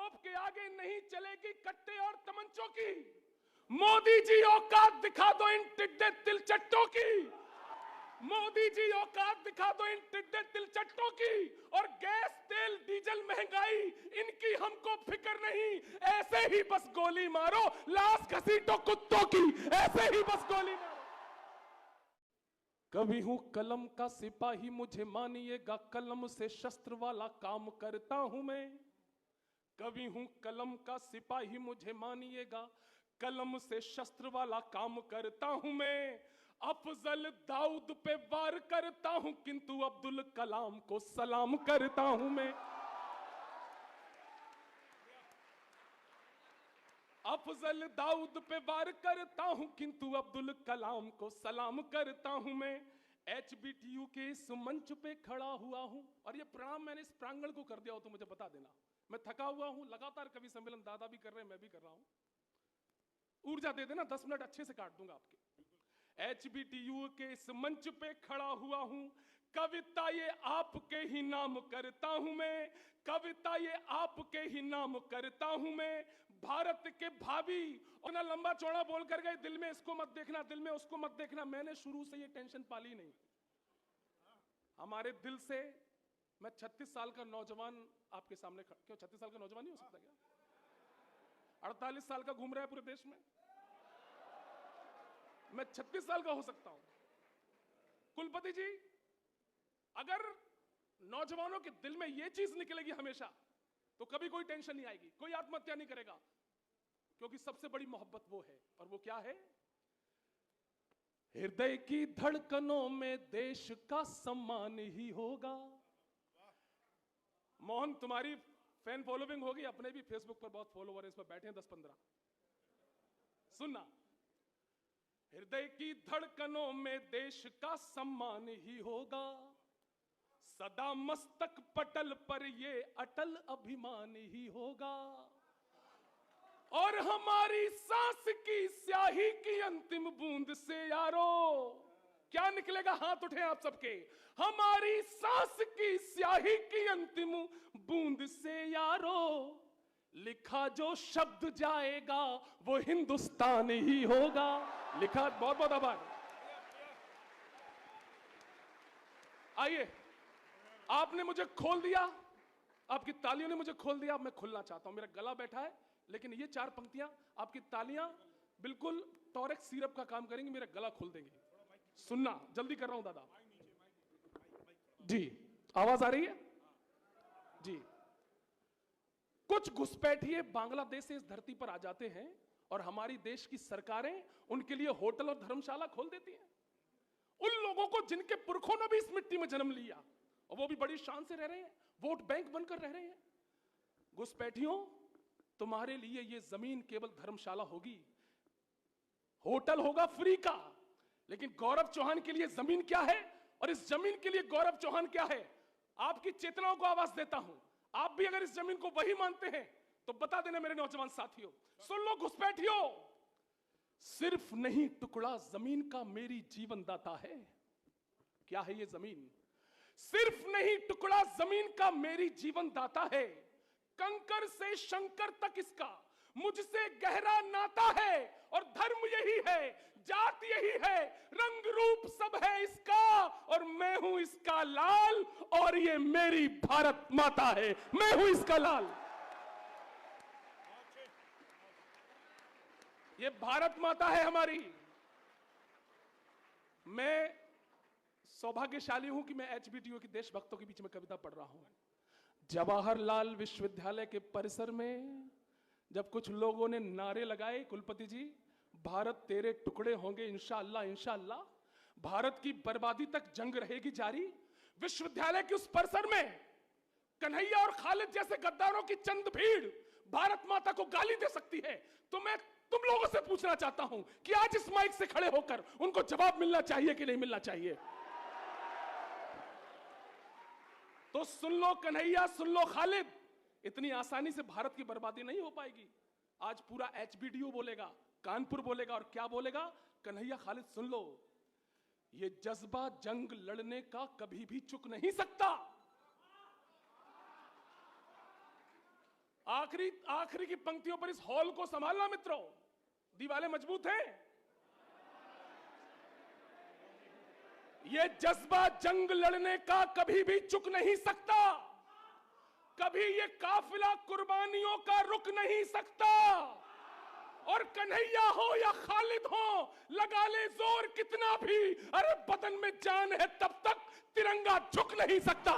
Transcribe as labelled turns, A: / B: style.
A: तोप के आगे नहीं चलेगी कट्टे और तमंचों की। मोदी जी औकात दिखा दो इन टिड्डे तिलचट्टों की। मोदी जी औकात दिखा दो इन टिड्डे तिलचट्टों की। और गैस तेल डीजल महंगाई इनकी हमको फिक्र नहीं, ऐसे ही बस गोली मारो, लाश घसीटो कुत्तों की, ऐसे ही बस गोली मारो। कभी हूं कलम का सिपाही मुझे मानिएगा, कलम से शस्त्र वाला काम करता हूं मैं। कभी हूं कलम का सिपाही मुझे मानिएगा, कलम से शस्त्र वाला काम करता हूं मैं। अफजल दाऊद पे वार करता हूं किंतु अब्दुल कलाम को सलाम करता हूं मैं। अफजल दाऊद पे वार करता हूं किंतु अब्दुल कलाम को सलाम करता हूं मैं। HBTU के इस मंच पे खड़ा हुआ हूं, और ये प्रणाम मैंने इस प्रांगण को कर दिया हो तो मुझे बता देना। मैं थका हुआ हूं, लगातार कवि सम्मेलन दादा भी कर रहे हैं, मैं भी कर रहा हूं। ऊर्जा दे देना, 10 मिनट अच्छे से काट दूंगा आपके। HBTU के इस मंच पे खड़ा हुआ हूं, कविता ये आपके ही नाम करता हूं मैं। कविता ये आपके ही नाम करता हूं मैं। भारत के भावी, और ना लंबा चौड़ा बोल कर गए, दिल में इसको मत देखना, दिल में उसको मत देखना। मैंने शुरू से ये टेंशन पाली नहीं। हमारे दिल से, मैं 36 साल का नौजवान आपके सामने, क्यों 36 साल का नौजवान नहीं हो सकता क्या? 48 साल का घूम रहा है पूरे देश में, मैं 36 साल का हो सकता हूं। कुलपति जी, अगर नौजवानों के दिल में यह चीज निकलेगी हमेशा, तो कभी कोई टेंशन नहीं आएगी, कोई आत्महत्या नहीं करेगा। क्योंकि सबसे बड़ी मोहब्बत वो है, और वो क्या है? हृदय की धड़कनों में देश का सम्मान ही होगा। मोहन, तुम्हारी फैन फॉलोइंग होगी, अपने भी फेसबुक पर बहुत फॉलोवर है, इस पर बैठे हैं 10-15। सुनना, हृदय की धड़कनों में देश का सम्मान ही होगा, सदा मस्तक पटल पर ये अटल अभिमान ही होगा। और हमारी सांस की स्याही की अंतिम बूंद से यारो, क्या निकलेगा? हाथ उठे आप सबके। हमारी सांस की स्याही की अंतिम बूंद से यारो, लिखा जो शब्द जाएगा वो हिंदुस्तान ही होगा। लिखा, बहुत बहुत आभार। आइए, आपने मुझे खोल दिया, आपकी तालियों ने मुझे खोल दिया, अब मैं खुलना चाहता हूं। मेरा गला बैठा है, लेकिन ये 4 पंक्तियां, आपकी तालियां बिल्कुल टॉरेक्स सिरप का काम करेंगी, मेरा गला खोल देंगे। सुनना, जल्दी कर रहा हूं दादा जी। आवाज आ रही है जी? कुछ घुसपैठिए बांग्लादेश से इस धरती पर आ जाते हैं, और हमारी देश की सरकारें उनके लिए होटल और धर्मशाला खोल देती हैं। उन लोगों को जिनके पुरखों ने भी इस मिट्टी में जन्म लिया, और वो भी बड़ी शान से रह रहे हैं, वोट बैंक बनकर रह रहे हैं। घुसपैठियों, तुम्हारे लिए ये जमीन केवल धर्मशाला होगी, होटल होगा फ्री का, लेकिन गौरव चौहान के लिए जमीन क्या है, और इस जमीन के लिए गौरव चौहान क्या है? आपकी चेतनाओं को आवाज देता हूं। आप भी अगर इस जमीन को वही मानते हैं तो बता देना मेरे नौजवान साथियों। सुन लो घुसपैठियों, सिर्फ नहीं टुकड़ा जमीन का मेरी जीवन दाता है। क्या है ये जमीन? सिर्फ नहीं टुकड़ा जमीन का मेरी जीवन दाता है, कंकर से शंकर तक इसका मुझसे गहरा नाता है। और धर्म यही है, जात यही है, रंग रूप सब है इसका, और मैं हूं इसका लाल, और ये मेरी भारत माता है, मैं हूं इसका लाल। ये भारत माता है हमारी। मैं सौभाग्यशाली हूं कि मैं HBTU के देशभक्तों के बीच में कविता पढ़ रहा हूं। जवाहरलाल विश्वविद्यालय के परिसर में जब कुछ लोगों ने नारे लगाए, कुलपति जी, भारत तेरे टुकड़े होंगे इंशाअल्लाह इंशाअल्लाह, भारत की बर्बादी तक जंग रहेगी जारी, विश्वविद्यालय के उस परिसर में कन्हैया और खालिद जैसे गद्दारों की चंद भीड़ भारत माता को गाली दे सकती है, तो मैं तुम लोगों से पूछना चाहता हूं कि आज इस माइक से खड़े होकर उनको जवाब मिलना चाहिए कि नहीं मिलना चाहिए? तो सुन लो कन्हैया, सुन लो खालिद, इतनी आसानी से भारत की बर्बादी नहीं हो पाएगी। आज पूरा HBTU बोलेगा, कानपुर बोलेगा, और क्या बोलेगा? कन्हैया खालिद सुन लो, ये जज्बा जंग लड़ने का कभी भी चुक नहीं सकता। आखिरी आखिरी की पंक्तियों पर इस हॉल को संभालना मित्रों, दीवारें मजबूत हैं। ये जज्बा जंग लड़ने का कभी भी चुक नहीं सकता, कभी ये काफिला कुर्बानियों का रुक नहीं सकता। और कन्हैया हो या खालिद हो, लगा ले जोर कितना भी, अरे बदन में जान है तब तक तिरंगा झुक नहीं सकता।